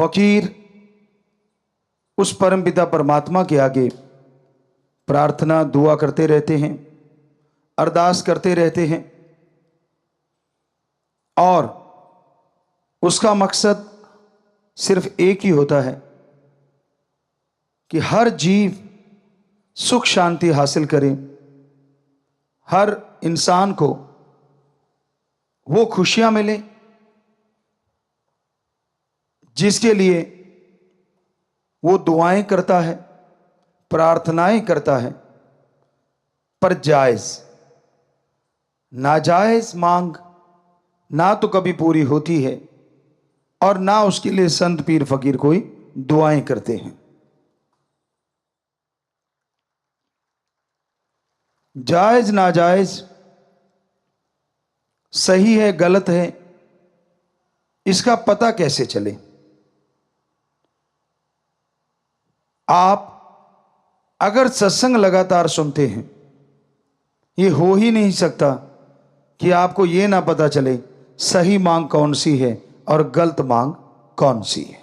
फकीर उस परमपिता परमात्मा के आगे प्रार्थना दुआ करते रहते हैं, अरदास करते रहते हैं, और उसका मकसद सिर्फ एक ही होता है कि हर जीव सुख शांति हासिल करे, हर इंसान को वो खुशियां मिले जिसके लिए वो दुआएं करता है, प्रार्थनाएं करता है। पर जायज नाजायज मांग ना तो कभी पूरी होती है और ना उसके लिए संत पीर फकीर कोई दुआएं करते हैं। जायज नाजायज, सही है गलत है, इसका पता कैसे चले? आप अगर सत्संग लगातार सुनते हैं, ये हो ही नहीं सकता कि आपको ये ना पता चले सही मांग कौन सी है और गलत मांग कौन सी है।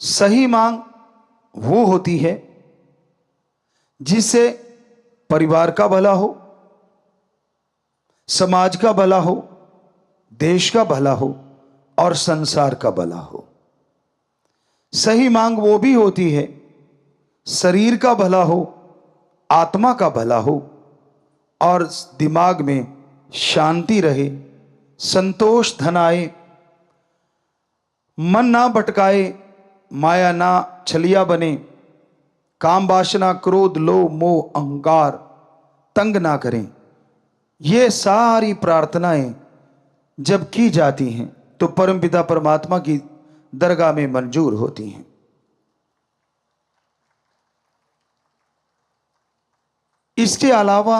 सही मांग वो होती है जिससे परिवार का भला हो, समाज का भला हो, देश का भला हो और संसार का भला हो। सही मांग वो भी होती है शरीर का भला हो, आत्मा का भला हो और दिमाग में शांति रहे, संतोष धन आए, मन ना भटकाए, माया ना छलिया बने, काम वासना क्रोध लोभ मोह अहंकार तंग ना करें। ये सारी प्रार्थनाएं जब की जाती हैं तो परमपिता परमात्मा की दरगाह में मंजूर होती हैं। इसके अलावा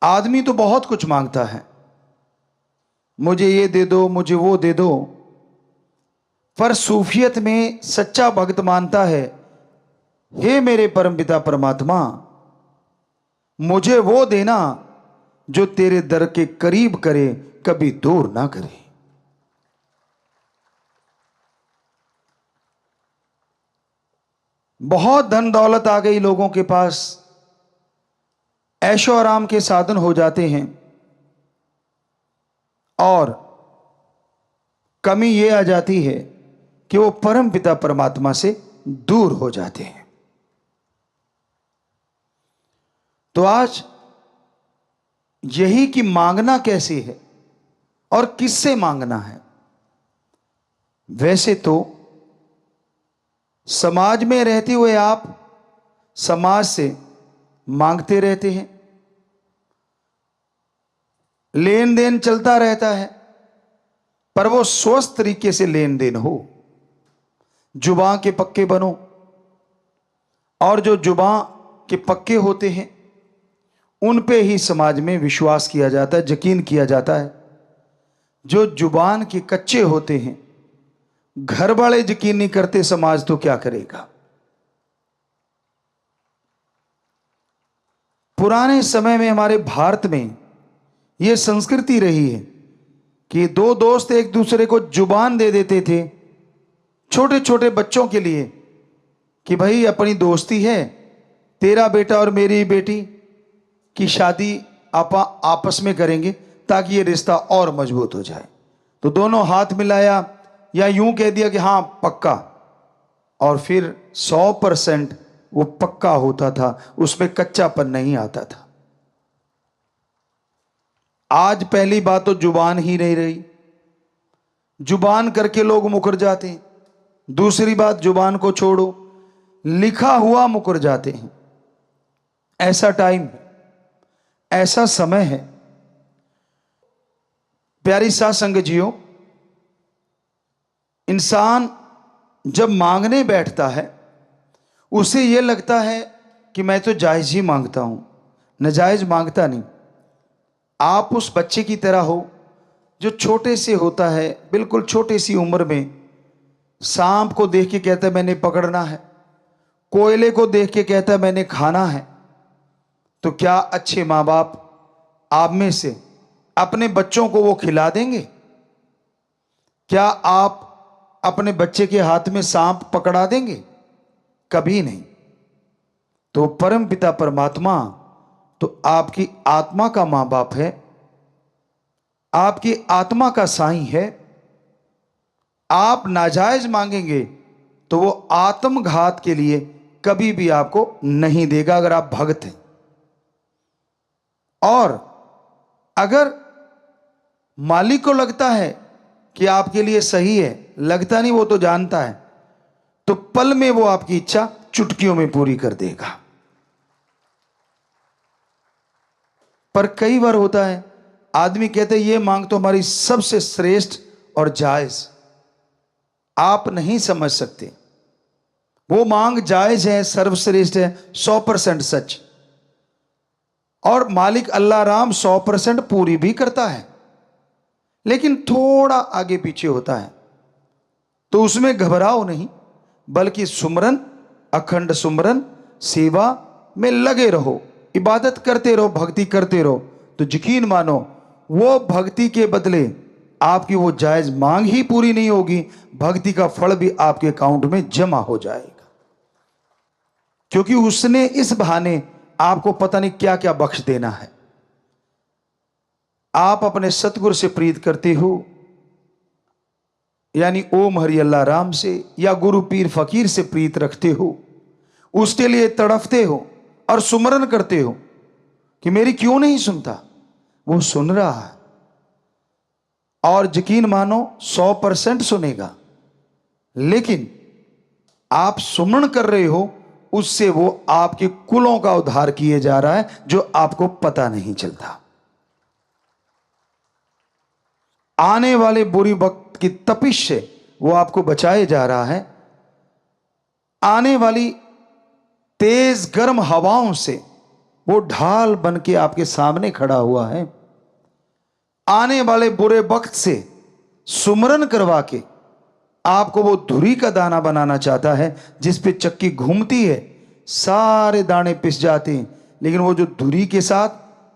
आदमी तो बहुत कुछ मांगता है, मुझे ये दे दो, मुझे वो दे दो, पर सूफियत में सच्चा भक्त मानता है, हे मेरे परमपिता परमात्मा, मुझे वो देना जो तेरे दर के करीब करे, कभी दूर ना करे। बहुत धन दौलत आ गई लोगों के पास, ऐशो आराम के साधन हो जाते हैं, और कमी यह आ जाती है कि वो परम पिता परमात्मा से दूर हो जाते हैं। तो आज यही कि मांगना कैसे है और किससे मांगना है। वैसे तो समाज में रहते हुए आप समाज से मांगते रहते हैं, लेन देन चलता रहता है, पर वो स्वस्थ तरीके से लेन देन हो। जुबान के पक्के बनो, और जो जुबान के पक्के होते हैं उन पे ही समाज में विश्वास किया जाता है, यकीन किया जाता है। जो जुबान के कच्चे होते हैं, घर वाले यकीन नहीं करते, समाज तो क्या करेगा। पुराने समय में हमारे भारत में यह संस्कृति रही है कि दो दोस्त एक दूसरे को जुबान दे देते थे छोटे छोटे बच्चों के लिए कि भाई अपनी दोस्ती है, तेरा बेटा और मेरी बेटी की शादी आपस में करेंगे ताकि ये रिश्ता और मजबूत हो जाए। तो दोनों हाथ मिलाया या यूं कह दिया कि हाँ पक्का, और फिर 100% वो पक्का होता था, उसमें कच्चापन नहीं आता था। आज पहली बात तो जुबान ही नहीं रही, जुबान करके लोग मुकर जाते हैं। दूसरी बात, जुबान को छोड़ो, लिखा हुआ मुकर जाते हैं। ऐसा टाइम है, ऐसा समय है। प्यारी साध संगत जियो, इंसान जब मांगने बैठता है उसे यह लगता है कि मैं तो जायज ही मांगता हूं, नाजायज मांगता नहीं। आप उस बच्चे की तरह हो जो छोटे से होता है, बिल्कुल छोटी सी उम्र में सांप को देख के कहता है मैंने पकड़ना है, कोयले को देख के कहता है मैंने खाना है। तो क्या अच्छे माँ बाप आप में से अपने बच्चों को वो खिला देंगे? क्या आप अपने बच्चे के हाथ में सांप पकड़ा देंगे? कभी नहीं। तो परम पिता परमात्मा तो आपकी आत्मा का मां बाप है, आपकी आत्मा का साईं है। आप नाजायज मांगेंगे तो वो आत्मघात के लिए कभी भी आपको नहीं देगा, अगर आप भक्त हैं। और अगर मालिक को लगता है कि आपके लिए सही है, लगता नहीं, वो तो जानता है, तो पल में वो आपकी इच्छा चुटकियों में पूरी कर देगा। पर कई बार होता है, आदमी कहते हैं ये मांग तो हमारी सबसे श्रेष्ठ और जायज। आप नहीं समझ सकते, वो मांग जायज है, सर्वश्रेष्ठ है, 100% सच। और मालिक अल्लाह राम 100% पूरी भी करता है, लेकिन थोड़ा आगे पीछे होता है। तो उसमें घबराओ नहीं, बल्कि सुमरन, अखंड सुमरन सेवा में लगे रहो, इबादत करते रहो, भक्ति करते रहो। तो यकीन मानो वो भक्ति के बदले आपकी वो जायज मांग ही पूरी नहीं होगी, भक्ति का फल भी आपके अकाउंट में जमा हो जाएगा। क्योंकि उसने इस बहाने आपको पता नहीं क्या क्या बख्श देना है। आप अपने सतगुरु से प्रीत करते हो, यानी ओम हरि अल्लाह राम से, या गुरु पीर फकीर से प्रीत रखते हो, उसके लिए तड़फते हो और सुमरन करते हो कि मेरी क्यों नहीं सुनता। वो सुन रहा है, और यकीन मानो 100% सुनेगा। लेकिन आप सुमन कर रहे हो, उससे वो आपके कुलों का उद्धार किए जा रहा है, जो आपको पता नहीं चलता। आने वाले बुरी वक्त की तपिश से वो आपको बचाए जा रहा है। आने वाली तेज गर्म हवाओं से वो ढाल बन के आपके सामने खड़ा हुआ है। आने वाले बुरे वक्त से सुमरन करवा के आपको वो धुरी का दाना बनाना चाहता है, जिस पे चक्की घूमती है, सारे दाने पिस जाते हैं, लेकिन वो जो धुरी के साथ,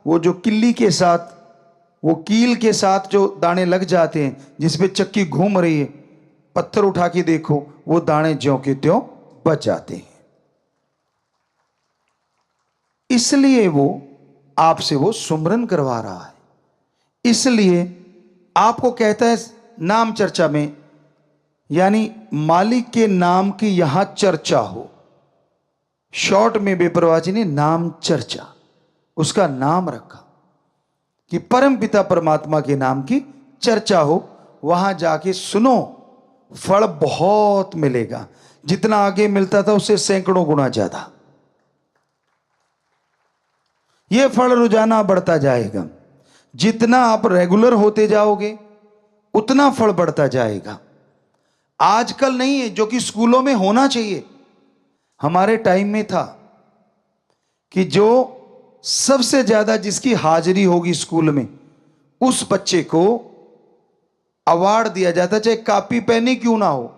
वो जो किल्ली के साथ, वो कील के साथ जो दाने लग जाते हैं, जिस पे चक्की घूम रही है, पत्थर उठा के देखो, वो दाने ज्यों के त्यों बच जाते हैं। इसलिए वो आपसे वो सुमरन करवा रहा है। इसलिए आपको कहता है नाम चर्चा में, यानी मालिक के नाम की यहां चर्चा हो। शॉर्ट में बेपरवाह जी ने नाम चर्चा, उसका नाम रखा कि परम पिता परमात्मा के नाम की चर्चा हो। वहां जाके सुनो, फल बहुत मिलेगा। जितना आगे मिलता था उससे सैकड़ों गुना ज्यादा यह फल रोजाना बढ़ता जाएगा। जितना आप रेगुलर होते जाओगे उतना फल बढ़ता जाएगा। आजकल नहीं है जो कि स्कूलों में होना चाहिए। हमारे टाइम में था कि जो सबसे ज्यादा जिसकी हाजिरी होगी स्कूल में, उस बच्चे को अवार्ड दिया जाता, चाहे कॉपी पेन ही क्यों ना हो।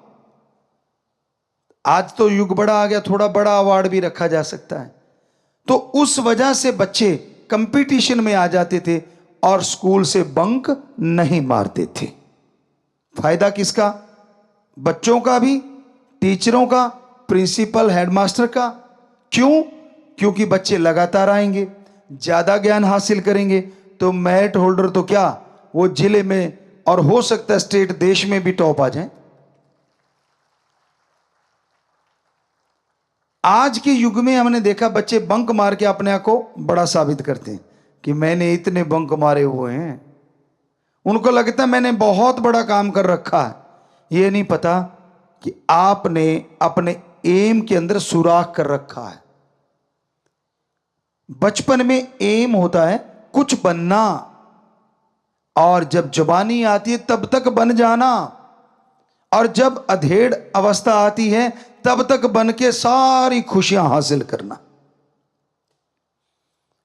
आज तो युग बड़ा आ गया, थोड़ा बड़ा अवार्ड भी रखा जा सकता है। तो उस वजह से बच्चे कंपटीशन में आ जाते थे और स्कूल से बंक नहीं मारते थे। फायदा किसका? बच्चों का भी, टीचरों का, प्रिंसिपल, हेडमास्टर का। क्यों? क्योंकि बच्चे लगातार आएंगे, ज्यादा ज्ञान हासिल करेंगे, तो मेरिट होल्डर तो क्या, वो जिले में और हो सकता है स्टेट, देश में भी टॉप आ जाए। आज के युग में हमने देखा बच्चे बंक मार के अपने आप को बड़ा साबित करते हैं कि मैंने इतने बंक मारे हुए हैं। उनको लगता है मैंने बहुत बड़ा काम कर रखा है। ये नहीं पता कि आपने अपने एम के अंदर सुराख कर रखा है। बचपन में एम होता है कुछ बनना, और जब जवानी आती है तब तक बन जाना, और जब अधेड़ अवस्था आती है तब तक बन के सारी खुशियां हासिल करना।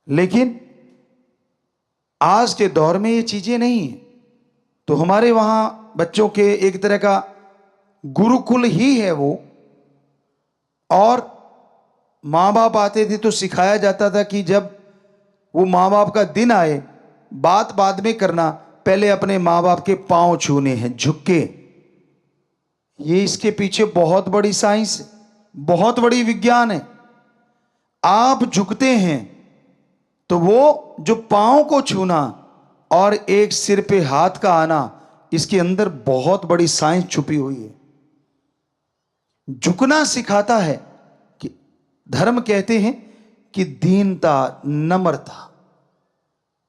लेकिन आज के दौर में ये चीजें नहीं है। तो हमारे वहां बच्चों के एक तरह का गुरुकुल ही है वो, और मां बाप आते थे तो सिखाया जाता था कि जब वो मां बाप का दिन आए, बात बाद में करना, पहले अपने माँ बाप के पांव छूने हैं झुक के। ये इसके पीछे बहुत बड़ी साइंस है, बहुत बड़ी विज्ञान है। आप झुकते हैं तो वो जो पांव को छूना और एक सिर पे हाथ का आना, इसके अंदर बहुत बड़ी साइंस छुपी हुई है। झुकना सिखाता है कि धर्म कहते हैं कि दीनता, नम्रता।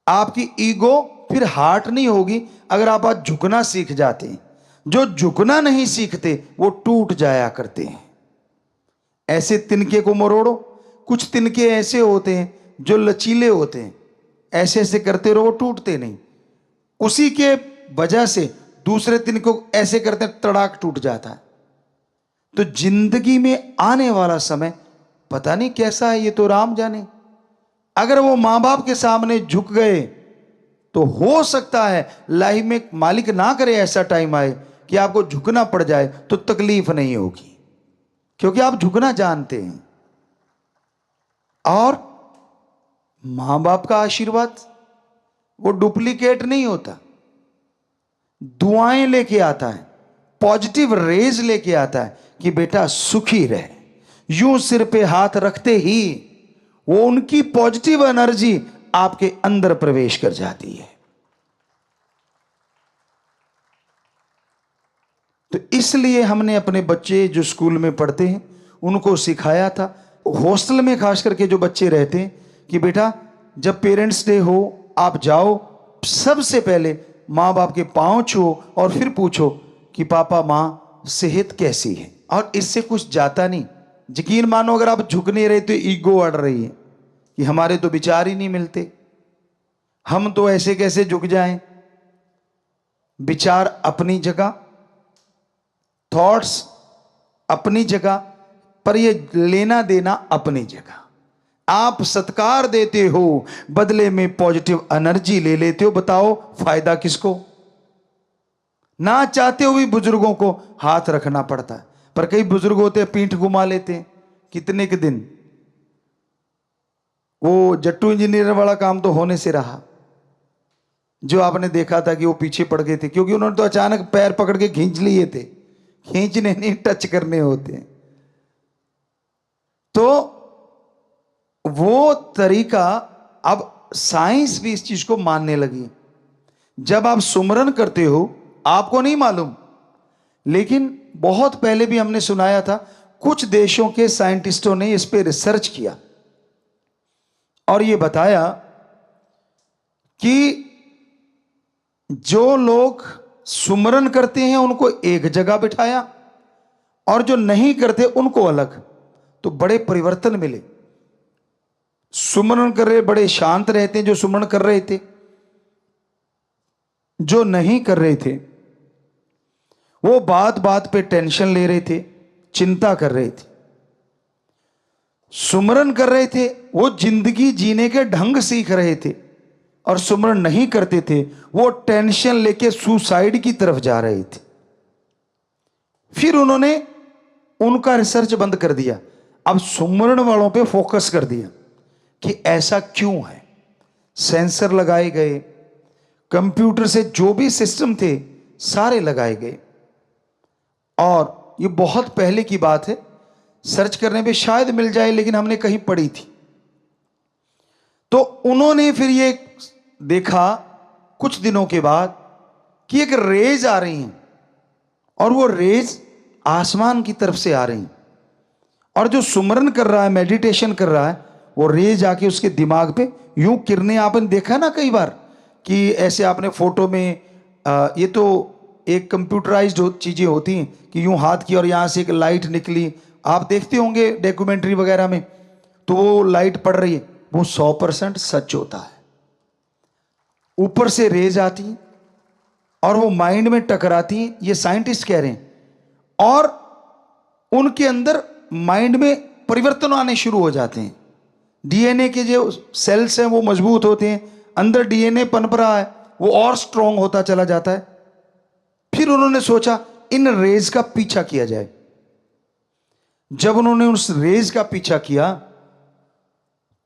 आपकी ईगो फिर हार्ट नहीं होगी अगर आप आज झुकना सीख जाते हैं। जो झुकना नहीं सीखते वो टूट जाया करते हैं। ऐसे तिनके को मरोड़ो। कुछ तिनके ऐसे होते हैं जो लचीले होते हैं, ऐसे ऐसे करते रहो, वो टूटते नहीं। उसी के वजह से दूसरे तिनके को ऐसे करते हैं, तड़ाक टूट जाता है। तो जिंदगी में आने वाला समय पता नहीं कैसा है, ये तो राम जाने। अगर वो मां बाप के सामने झुक गए तो हो सकता है लाइफ में मालिक ना करे ऐसा टाइम आए कि आपको झुकना पड़ जाए, तो तकलीफ नहीं होगी क्योंकि आप झुकना जानते हैं। और मां बाप का आशीर्वाद वो डुप्लीकेट नहीं होता, दुआएं लेके आता है, पॉजिटिव रेज लेके आता है कि बेटा सुखी रहे। यूं सिर पे हाथ रखते ही वो उनकी पॉजिटिव एनर्जी आपके अंदर प्रवेश कर जाती है। तो इसलिए हमने अपने बच्चे जो स्कूल में पढ़ते हैं उनको सिखाया था, हॉस्टल में खास करके जो बच्चे रहते हैं, कि बेटा जब पेरेंट्स डे हो आप जाओ, सबसे पहले माँ बाप के पांव छुओ और फिर पूछो कि पापा माँ सेहत कैसी है। और इससे कुछ जाता नहीं। यकीन मानो अगर आप झुक नहीं रहे तो ईगो अड़ रही है कि हमारे तो विचार ही नहीं मिलते, हम तो ऐसे कैसे झुक जाएं। विचार अपनी जगह, थॉट्स अपनी जगह, पर ये लेना देना अपनी जगह। आप सत्कार देते हो, बदले में पॉजिटिव एनर्जी ले लेते हो। बताओ फायदा किसको। ना चाहते हुए बुजुर्गों को हाथ रखना पड़ता है, पर कई बुजुर्ग होते हैं पीठ घुमा लेते हैं कितने के दिन। वो जट्टू इंजीनियर वाला काम तो होने से रहा, जो आपने देखा था कि वो पीछे पड़ गए थे क्योंकि उन्होंने तो अचानक पैर पकड़ के खींच लिए थे। खींचने नहीं, टच करने होते हैं। तो वो तरीका, अब साइंस भी इस चीज को मानने लगी। जब आप सुमरन करते हो आपको नहीं मालूम, लेकिन बहुत पहले भी हमने सुनाया था, कुछ देशों के साइंटिस्टों ने इस पे रिसर्च किया और ये बताया कि जो लोग सुमरन करते हैं उनको एक जगह बिठाया और जो नहीं करते उनको अलग, तो बड़े परिवर्तन मिले। सुमरन कर रहे बड़े शांत रहते हैं जो सुमरन कर रहे थे, जो नहीं कर रहे थे वो बात बात पे टेंशन ले रहे थे, चिंता कर रहे थे। सुमरन कर रहे थे वो जिंदगी जीने के ढंग सीख रहे थे, और सुमरन नहीं करते थे वो टेंशन लेके सुसाइड की तरफ जा रहे थे। फिर उन्होंने उनका रिसर्च बंद कर दिया, अब सुमरन वालों पे फोकस कर दिया कि ऐसा क्यों है। सेंसर लगाए गए, कंप्यूटर से जो भी सिस्टम थे सारे लगाए गए, और ये बहुत पहले की बात है, सर्च करने पे शायद मिल जाए, लेकिन हमने कहीं पढ़ी थी। तो उन्होंने फिर ये देखा कुछ दिनों के बाद कि एक रेज आ रही हैं, और वो रेज आसमान की तरफ से आ रही हैं, और जो सुमरन कर रहा है, मेडिटेशन कर रहा है, वो रेज आके उसके दिमाग पे यूं किरणें, आपने देखा ना कई बार कि ऐसे आपने फोटो में ये तो एक कंप्यूटराइज्ड चीजें होती हैं कि यूं हाथ की और यहां से एक लाइट निकली, आप देखते होंगे डॉक्यूमेंट्री वगैरह में, तो वो लाइट पड़ रही है, वो 100% सच होता है। ऊपर से रेज आती हैं और वो माइंड में टकराती हैं, ये साइंटिस्ट कह रहे हैं, और उनके अंदर माइंड में परिवर्तन आने शुरू हो जाते हैं। डीएनए के जो सेल्स हैं वो मजबूत होते हैं, अंदर डीएनए पनप रहा है, वो और स्ट्रांग होता चला जाता है। फिर उन्होंने सोचा इन रेज का पीछा किया जाए। जब उन्होंने उस रेज का पीछा किया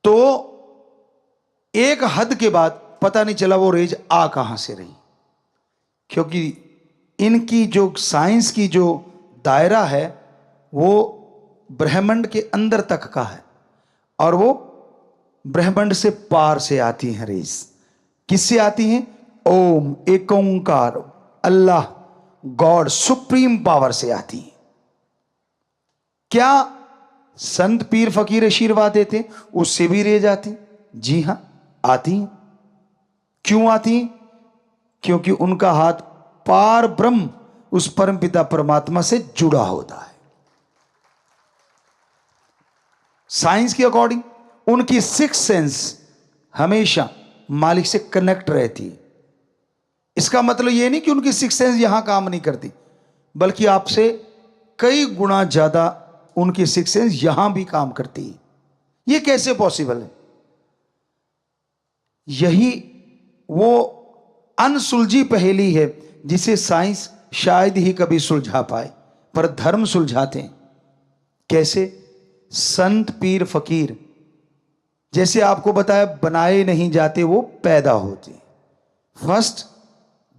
तो एक हद के बाद पता नहीं चला वो रेज आ कहां से रही, क्योंकि इनकी जो साइंस की जो दायरा है वो ब्रह्मांड के अंदर तक का है, और वो ब्रह्मांड से पार से आती हैं रेज। किससे आती हैं? ओम, एक ओंकार, अल्लाह, गॉड, सुप्रीम पावर से आती हैं। क्या संत पीर फकीर आशीर्वाद देते उससे भी रेज आती? जी हां, आती हैं। क्यों आती हैं? क्योंकि उनका हाथ पार ब्रह्म उस परमपिता परमात्मा से जुड़ा होता है। साइंस के अकॉर्डिंग उनकी सिक्स सेंस हमेशा मालिक से कनेक्ट रहती है। इसका मतलब यह नहीं कि उनकी सिक्स सेंस यहां काम नहीं करती, बल्कि आपसे कई गुना ज्यादा उनकी सिक्स सेंस यहां भी काम करती है। यह कैसे पॉसिबल है? यही वो अनसुलझी पहेली है जिसे साइंस शायद ही कभी सुलझा पाए, पर धर्म सुलझाते हैं। कैसे? संत पीर फकीर जैसे आपको बताया बनाए नहीं जाते, वो पैदा होते। फर्स्ट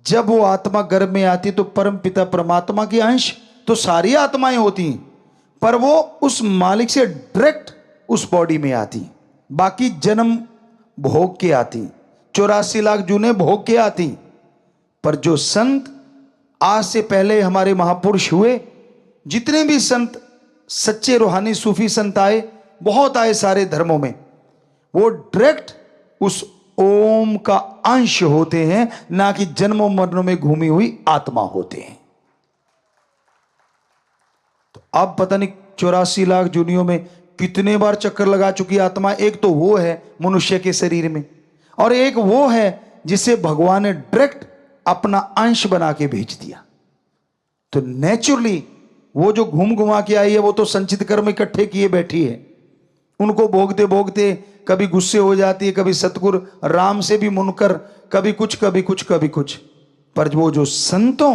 जब वो आत्मा गर्भ में आती तो परम पिता परमात्मा के अंश तो सारी आत्माएं होती हैं, पर वो उस मालिक से डायरेक्ट उस बॉडी में आती। बाकी जन्म भोग के आती, 84 लाख जूने भोग के आती। पर जो संत आज से पहले हमारे महापुरुष हुए, जितने भी संत सच्चे रूहानी सूफी संत आए, बहुत आए सारे धर्मों में, वो डायरेक्ट उस ओम का अंश होते हैं, ना कि जन्मों मरणों में घूमी हुई आत्मा होते हैं। तो अब पता नहीं 84 लाख जूनियों में कितने बार चक्कर लगा चुकी आत्मा। एक तो वो है मनुष्य के शरीर में, और एक वो है जिसे भगवान ने डायरेक्ट अपना अंश बना के भेज दिया। तो नेचुरली वो जो घूम घुमा के आई है, वो तो संचित कर्म इकट्ठे किए बैठी है। उनको भोगते भोगते कभी गुस्से हो जाती है, कभी सतगुरु राम से भी मुनकर, कभी कुछ कभी कुछ कभी कुछ। पर वो जो संतों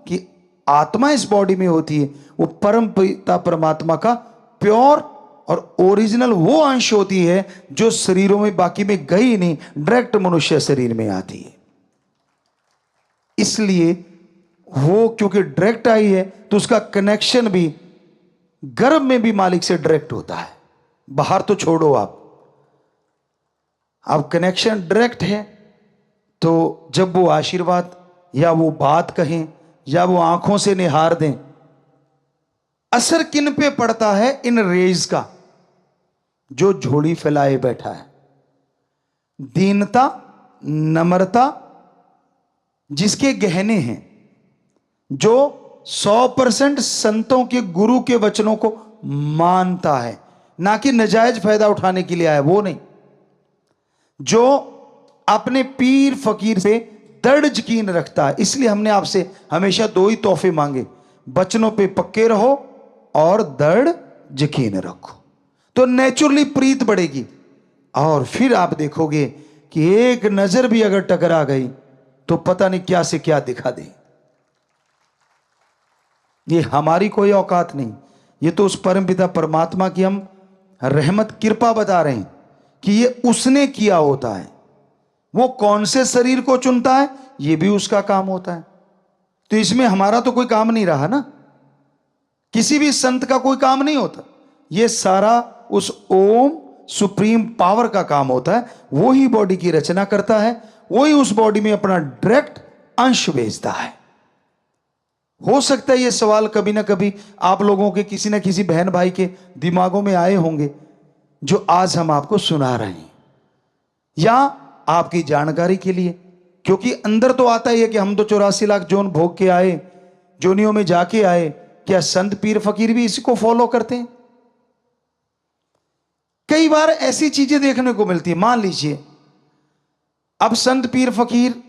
की आत्मा इस बॉडी में होती है, वो परम पिता परमात्मा का प्योर और ओरिजिनल वो अंश होती है जो शरीरों में बाकी में गई नहीं, डायरेक्ट मनुष्य शरीर में आती है। इसलिए वो क्योंकि डायरेक्ट आई है तो उसका कनेक्शन भी गर्भ में भी मालिक से डायरेक्ट होता है। बाहर तो छोड़ो, आप कनेक्शन डायरेक्ट है। तो जब वो आशीर्वाद या वो बात कहें या वो आंखों से निहार दें, असर किन पे पड़ता है? इन रेज का। जो झोली फैलाए बैठा है, दीनता, नम्रता जिसके गहने हैं, जो 100% संतों के गुरु के वचनों को मानता है, ना कि नजायज फायदा उठाने के लिए आया, वो नहीं। जो अपने पीर फकीर से दृढ़ यकीन रखता है। इसलिए हमने आपसे हमेशा दो ही तोहफे मांगे, वचनों पे पक्के रहो और दृढ़ यकीन रखो, तो नेचुरली प्रीत बढ़ेगी। और फिर आप देखोगे कि एक नजर भी अगर टकरा गई तो पता नहीं क्या से क्या दिखा दे। ये हमारी कोई औकात नहीं, ये तो उस परमपिता परमात्मा की हम रहमत कृपा बता रहे हैं कि ये उसने किया होता है। वो कौन से शरीर को चुनता है, ये भी उसका काम होता है। तो इसमें हमारा तो कोई काम नहीं रहा ना, किसी भी संत का कोई काम नहीं होता। ये सारा उस ओम सुप्रीम पावर का काम होता है। वो ही बॉडी की रचना करता है, वो ही उस बॉडी में अपना डायरेक्ट अंश भेजता है। हो सकता है ये सवाल कभी ना कभी आप लोगों के किसी ना किसी बहन भाई के दिमागों में आए होंगे, जो आज हम आपको सुना रहे हैं, या आपकी जानकारी के लिए। क्योंकि अंदर तो आता ही है कि हम तो 84 लाख जोन भोग के आए, जोनियों में जाके आए। क्या संत पीर फकीर भी इसी को फॉलो करते हैं? कई बार ऐसी चीजें देखने को मिलती है। मान लीजिए अब संत पीर फकीर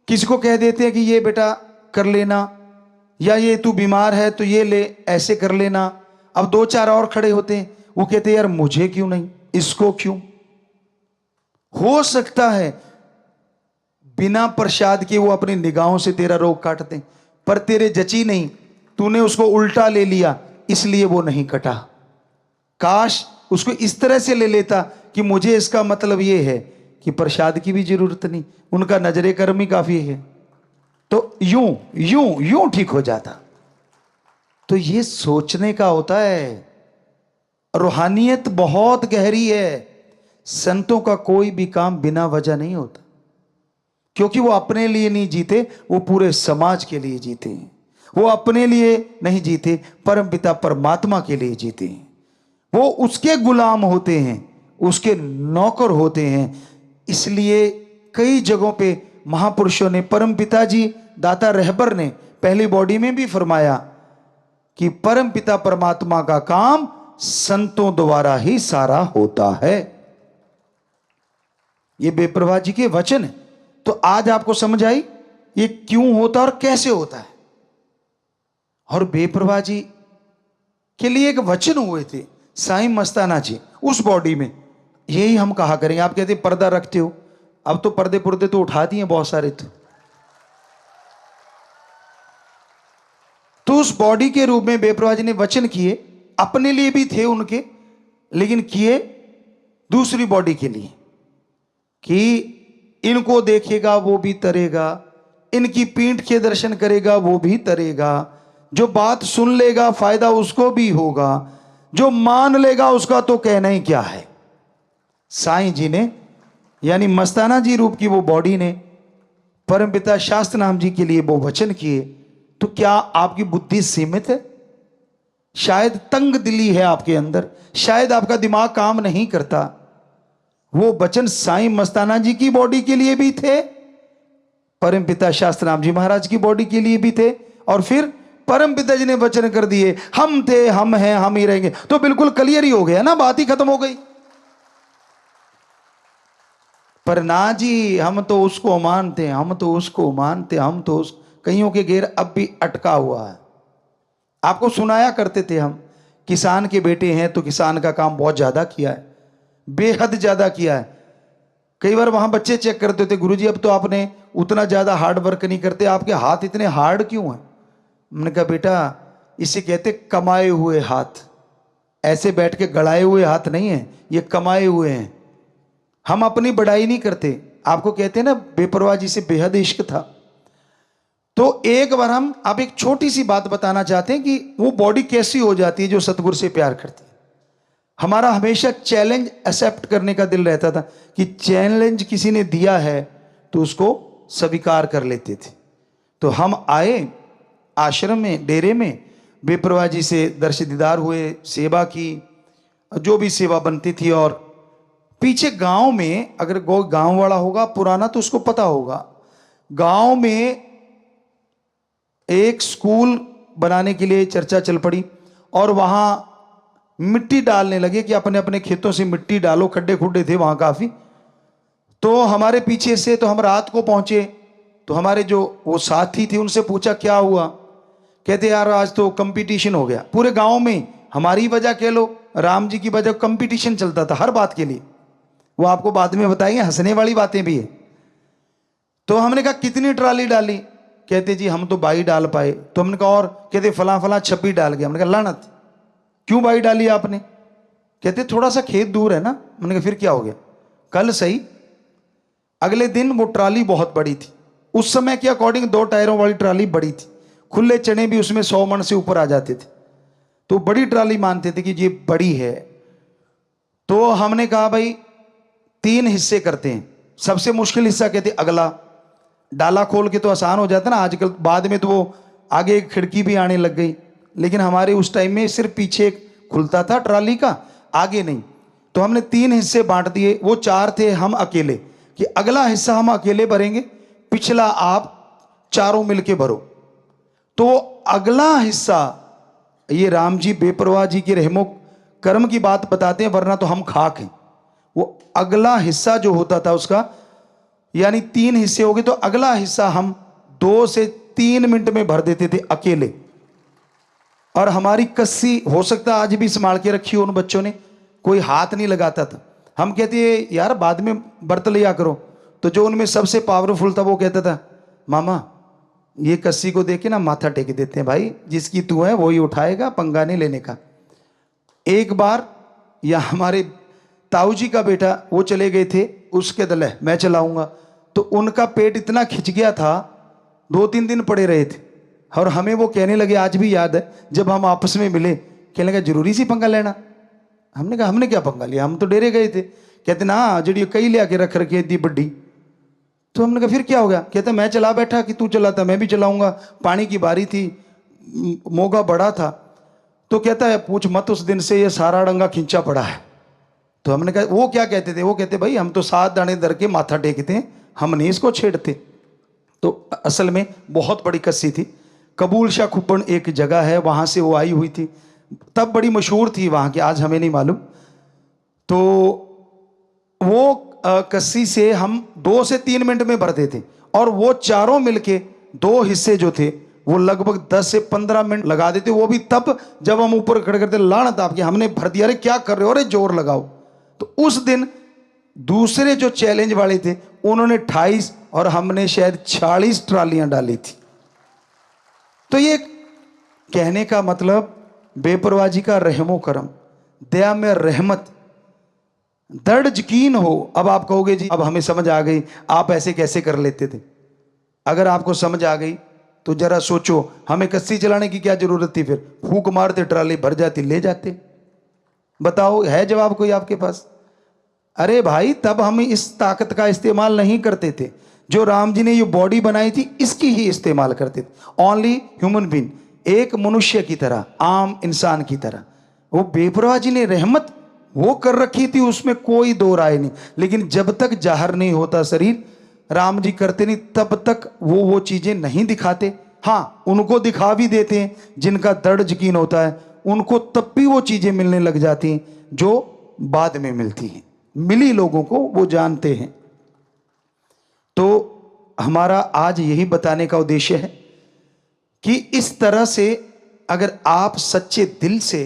किसी को कह देते हैं कि ये बेटा कर लेना, या ये तू बीमार है तो ये ले, ऐसे कर लेना। अब दो चार और खड़े होते हैं, वो कहते हैं यार मुझे क्यों नहीं, इसको क्यों। हो सकता है बिना प्रसाद के वो अपनी निगाहों से तेरा रोग काटते, पर तेरे जची नहीं, तूने उसको उल्टा ले लिया इसलिए वो नहीं कटा। काश उसको इस तरह से ले लेता कि मुझे इसका मतलब ये है कि प्रसाद की भी जरूरत नहीं, उनका नजरे कर्म ही काफी है, तो यूं यूं यूं ठीक हो जाता। तो ये सोचने का होता है। रूहानियत बहुत गहरी है। संतों का कोई भी काम बिना वजह नहीं होता, क्योंकि वो अपने लिए नहीं जीते, वो पूरे समाज के लिए जीते हैं। वो अपने लिए नहीं जीते, परमपिता परमात्मा के लिए जीते हैं। वो उसके गुलाम होते हैं, उसके नौकर होते हैं। इसलिए कई जगहों पे महापुरुषों ने, परमपिता जी दाता रहबर ने पहली बॉडी में भी फरमाया कि परमपिता परमात्मा का काम संतों द्वारा ही सारा होता है। ये बेप्रभा जी के वचन है। तो आज आपको समझ आई ये क्यों होता और कैसे होता है। और बेप्रभा जी के लिए एक वचन हुए थे साईं मस्ताना जी उस बॉडी में, यही हम कहा करेंगे। आप कहते पर्दा रखते हो, अब तो पर्दे पुर्दे तो उठा दिए बहुत सारे। तो उस बॉडी के रूप में बेप्रभा जी ने वचन किए, अपने लिए भी थे उनके, लेकिन किए दूसरी बॉडी के लिए कि इनको देखेगा वो भी तरेगा, इनकी पीठ के दर्शन करेगा वो भी तरेगा, जो बात सुन लेगा फायदा उसको भी होगा, जो मान लेगा उसका तो कहना ही क्या है। साईं जी ने यानी मस्ताना जी रूप की वो बॉडी ने परमपिता शास्त्र नाम जी के लिए वो वचन किए। तो क्या आपकी बुद्धि सीमित है? शायद तंग दिली है आपके अंदर, शायद आपका दिमाग काम नहीं करता। वो वचन साईं मस्ताना जी की बॉडी के लिए भी थे, परमपिता शास्त्र नाम जी महाराज की बॉडी के लिए भी थे, और फिर परमपिता जी ने वचन कर दिए हम थे, हम हैं, हम ही रहेंगे। तो बिल्कुल क्लियर ही हो गया ना, बात ही खत्म हो गई। पर ना जी, हम तो उसको मानते, हम तो उसको मानते, हम तो उस कईयों के घेर अब भी अटका हुआ है। आपको सुनाया करते थे हम, किसान के बेटे हैं तो किसान का काम बहुत ज्यादा किया है, बेहद ज्यादा किया है। कई बार वहां बच्चे चेक करते थे, गुरुजी अब तो आपने उतना ज्यादा हार्ड वर्क नहीं करते, आपके हाथ इतने हार्ड क्यों हैं? मैंने कहा बेटा इसे कहते कमाए हुए हाथ, ऐसे बैठ के गड़ाए हुए हाथ नहीं है, ये कमाए हुए हैं। हम अपनी बड़ाई नहीं करते। आपको कहते हैं ना बेपरवाह जी से बेहद इश्क था। तो एक बार हम आप एक छोटी सी बात बताना चाहते हैं कि वो बॉडी कैसी हो जाती है जो सतगुरु से प्यार करती है। हमारा हमेशा चैलेंज एक्सेप्ट करने का दिल रहता था कि चैलेंज किसी ने दिया है तो उसको स्वीकार कर लेते थे। तो हम आए आश्रम में, डेरे में, बेपरवाह जी से दर्श दीदार हुए, सेवा की, जो भी सेवा बनती थी। और पीछे गांव में, अगर गांव वाला होगा पुराना तो उसको पता होगा, गांव में एक स्कूल बनाने के लिए चर्चा चल पड़ी और वहां मिट्टी डालने लगे कि अपने अपने खेतों से मिट्टी डालो, खड्डे खुड्डे थे वहां काफी। तो हमारे पीछे से, तो हम रात को पहुंचे, तो हमारे जो वो साथी थे उनसे पूछा क्या हुआ। कहते यार आज तो कंपटीशन हो गया पूरे गांव में, हमारी वजह कह लो, राम जी की वजह, कंपटीशन चलता था हर बात के लिए। वो आपको बाद में बताएंगे, हंसने वाली बातें भी है। तो हमने कहा कितनी ट्राली डाली? कहते जी हम तो 22 डाल पाए। तो हमने कहा और? कहते फला फला 26 डाल गया। हमने कहा लानत, क्यों 22 डाली आपने? कहते थोड़ा सा खेत दूर है ना। मैंने कहा फिर क्या हो गया, कल सही। अगले दिन वो ट्राली बहुत बड़ी थी, उस समय के अकॉर्डिंग 2 टायरों वाली ट्राली बड़ी थी, खुले चने भी उसमें 100 मन से ऊपर आ जाते थे, तो बड़ी ट्राली मानते थे कि ये बड़ी है। तो हमने कहा भाई 3 हिस्से करते हैं। सबसे मुश्किल हिस्सा कहते अगला, डाला खोल के तो आसान हो जाता ना आजकल, बाद में तो वो आगे एक खिड़की भी आने लग गई, लेकिन हमारे उस टाइम में सिर्फ पीछे खुलता था ट्राली का, आगे नहीं। तो हमने 3 हिस्से बांट दिए, वो 4 थे, हम अकेले, कि अगला हिस्सा हम अकेले भरेंगे, पिछला आप चारों मिलके भरो। तो अगला हिस्सा, ये राम जी बेपरवाह जी के रहमो कर्म की बात बताते हैं, वरना तो हम खाक हैं। वो अगला हिस्सा जो होता था उसका, यानी 3 हिस्से हो गए, तो अगला हिस्सा हम 2 से 3 मिनट में भर देते थे अकेले। और हमारी कस्सी हो सकता आज भी संभाल के रखी हो उन बच्चों ने, कोई हाथ नहीं लगाता था। हम कहते यार बाद में बर्त लिया करो, तो जो उनमें सबसे पावरफुल था वो कहता था मामा ये कस्सी को देख के ना माथा टेक देते हैं, भाई जिसकी तू है वो ही उठाएगा, पंगा नहीं लेने का। एक बार या हमारे ताऊ जी का बेटा वो चले गए थे, उसके दल है मैं चलाऊंगा, तो उनका पेट इतना खिंच गया था 2-3 दिन पड़े रहे थे। और हमें वो कहने लगे, आज भी याद है जब हम आपस में मिले, कहने लगा जरूरी सी पंगा लेना। हमने कहा हमने क्या पंगा लिया, हम तो डेरे गए थे। कहते ना जड़ी कई ले आके रख रखी इतनी बड्डी। तो हमने कहा फिर क्या हो गया, कहते मैं चला बैठा कि तू चलाता, मैं भी चलाऊंगा। पानी की बारी थी, मोगा बड़ा था, तो कहता है पूछ मत, उस दिन से ये सारा डंगा खींचा पड़ा है। तो हमने कहा वो क्या कहते थे, वो कहते भाई हम तो 7 दाने दर के माथा टेकते हैं, हम नहीं इसको छेड़ते। तो असल में बहुत बड़ी कस्सी थी। कबूल शाह खुब्बन एक जगह है, वहां से वो आई हुई थी, तब बड़ी मशहूर थी वहां की, आज हमें नहीं मालूम। तो वो कस्सी से हम 2 से 3 मिनट में भरते थे, और वो चारों मिलके 2 हिस्से जो थे वो लगभग 10 से 15 मिनट लगा देते, वो भी तब जब हम ऊपर खड़े करते लानत आपके, हमने भर दिया, अरे क्या कर रहे हो, अरे जोर लगाओ। तो उस दिन दूसरे जो चैलेंज वाले थे उन्होंने 28 और हमने शायद 40 ट्रालियां डाली थी। तो ये कहने का मतलब बेपरवाजी का रहमो करम, दया में रहमत, दर्द यकीन हो। अब आप कहोगे जी अब हमें समझ आ गई, आप ऐसे कैसे कर लेते थे। अगर आपको समझ आ गई तो जरा सोचो, हमें कस्सी चलाने की क्या जरूरत थी, फिर फूंक मारते ट्राली भर जाती, ले जाते। बताओ है जवाब कोई आपके पास। अरे भाई तब हम इस ताकत का इस्तेमाल नहीं करते थे, जो राम जी ने ये बॉडी बनाई थी इसकी ही इस्तेमाल करते थे। ओनली ह्यूमन बीइंग, एक मनुष्य की तरह, आम इंसान की तरह। वो बेपरवाह जी ने रहमत वो कर रखी थी, उसमें कोई दो राय नहीं। लेकिन जब तक जाहिर नहीं होता शरीर, राम जी करते नहीं, तब तक वो चीजें नहीं दिखाते। हाँ उनको दिखा भी देते हैं, जिनका दर्द यकीन होता है उनको तब भी वो चीजें मिलने लग जाती हैं जो बाद में मिलती हैं। मिली लोगों को वो जानते हैं। तो हमारा आज यही बताने का उद्देश्य है कि इस तरह से अगर आप सच्चे दिल से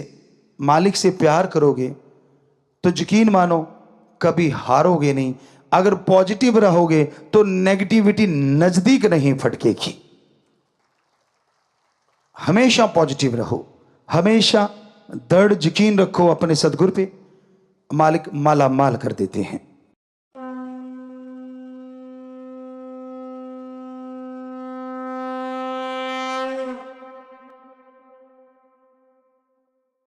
मालिक से प्यार करोगे तो यकीन मानो कभी हारोगे नहीं। अगर पॉजिटिव रहोगे तो नेगेटिविटी नजदीक नहीं फटकेगी। हमेशा पॉजिटिव रहो, हमेशा दृढ़ यकीन रखो अपने सदगुरु पे, मालिक माला माल कर देते हैं।